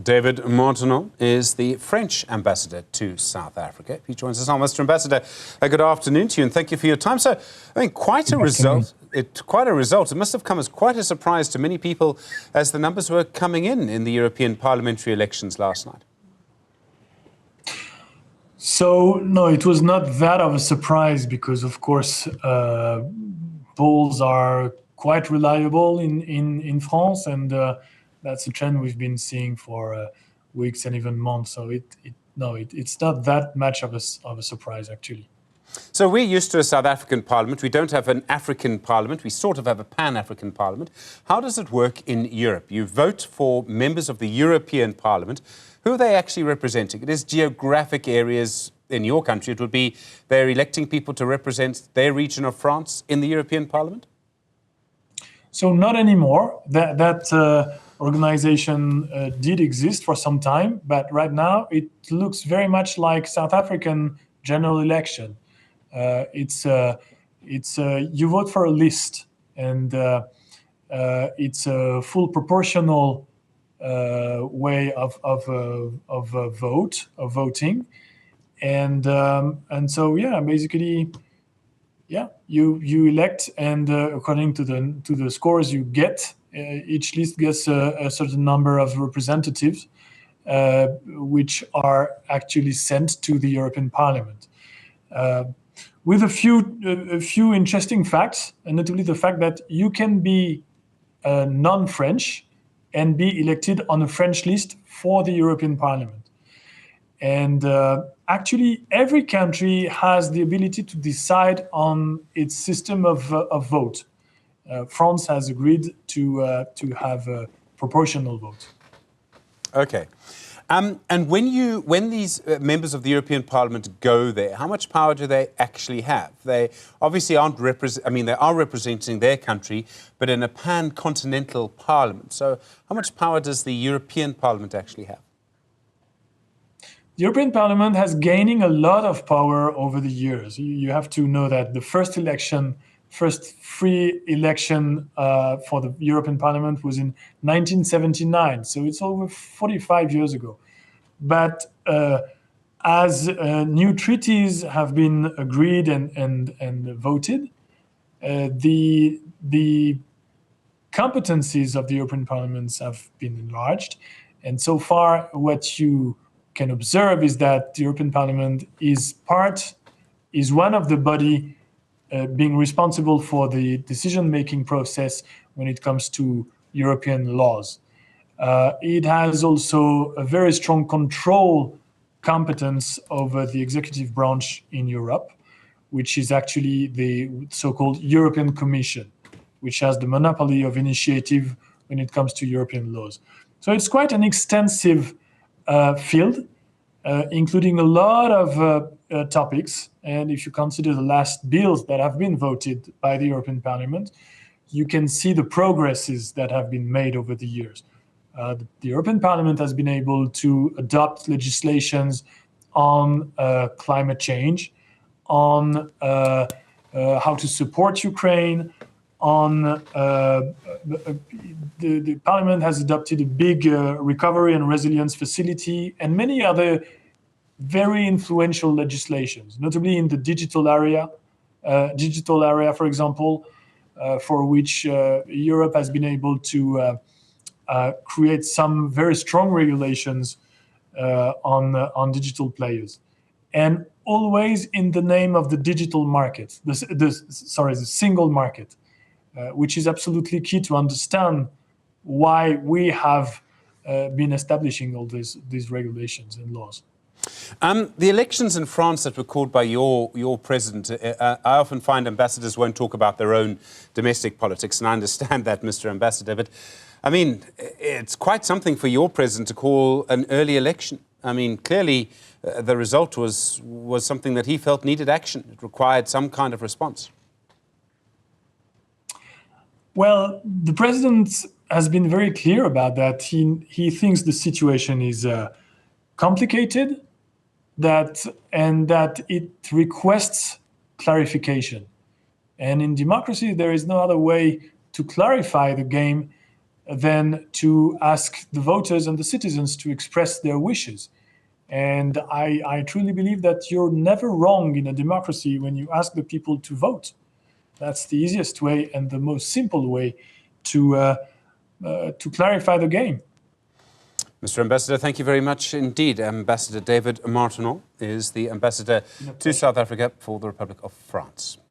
David Martinon is the French ambassador to South Africa. He joins us now. Mr. Ambassador, good afternoon to you and thank you for your time. So, I mean, quite a result. It must have come as quite a surprise to many people as the numbers were coming in the European Parliamentary elections last night. So, no, it was not that of a surprise because, of course, polls are quite reliable in France, and that's a trend we've been seeing for weeks and even months. So it's not that much of a surprise, actually. So we're used to a South African parliament. We don't have an African parliament. We sort of have a pan-African parliament. How does it work in Europe? You vote for members of the European Parliament. Who are they actually representing? It is geographic areas in your country. It would be they're electing people to represent their region of France in the European Parliament? So not anymore. That organization did exist for some time, but right now it looks very much like South African general election. You vote for a list, and it's a full proportional way of voting, and so basically. Yeah, you elect, and according to the scores you get, each list gets a certain number of representatives, which are actually sent to the European Parliament, with a few interesting facts, and notably the fact that you can be non-French and be elected on a French list for the European Parliament. And actually, every country has the ability to decide on its system of vote. France has agreed to have a proportional vote. Okay. And when these members of the European Parliament go there, how much power do they actually have? They obviously they are representing their country, but in a pan-continental parliament. So how much power does the European Parliament actually have? The European Parliament has gaining a lot of power over the years. You have to know that the first free election for the European Parliament was in 1979, so it's over 45 years ago. But as new treaties have been agreed and voted, the competencies of the European Parliaments have been enlarged, and so far what you can observe is that the European Parliament is one of the body being responsible for the decision-making process when it comes to European laws. It has also a very strong control competence over the executive branch in Europe, which is actually the so-called European Commission, which has the monopoly of initiative when it comes to European laws. So it's quite an extensive field, including a lot of topics. And if you consider the last bills that have been voted by the European Parliament, you can see the progresses that have been made over the years. The European Parliament has been able to adopt legislations on climate change, on how to support Ukraine, on the Parliament has adopted a big recovery and resilience facility and many other very influential legislations, notably in the digital area, for example, for which Europe has been able to create some very strong regulations on digital players, and always in the name of the digital market, the single market. Which is absolutely key to understand why we have been establishing all these regulations and laws. The elections in France that were called by your president, I often find ambassadors won't talk about their own domestic politics, and I understand that, Mr. Ambassador, but I mean, it's quite something for your president to call an early election. I mean, clearly the result was something that he felt needed action. It required some kind of response. Well, the president has been very clear about that. He thinks the situation is complicated, that it requests clarification. And in democracy, there is no other way to clarify the game than to ask the voters and the citizens to express their wishes. And I truly believe that you're never wrong in a democracy when you ask the people to vote. That's the easiest way and the most simple way to clarify the game. Mr. Ambassador, thank you very much indeed. Ambassador David Martinon is the ambassador to South Africa for the Republic of France.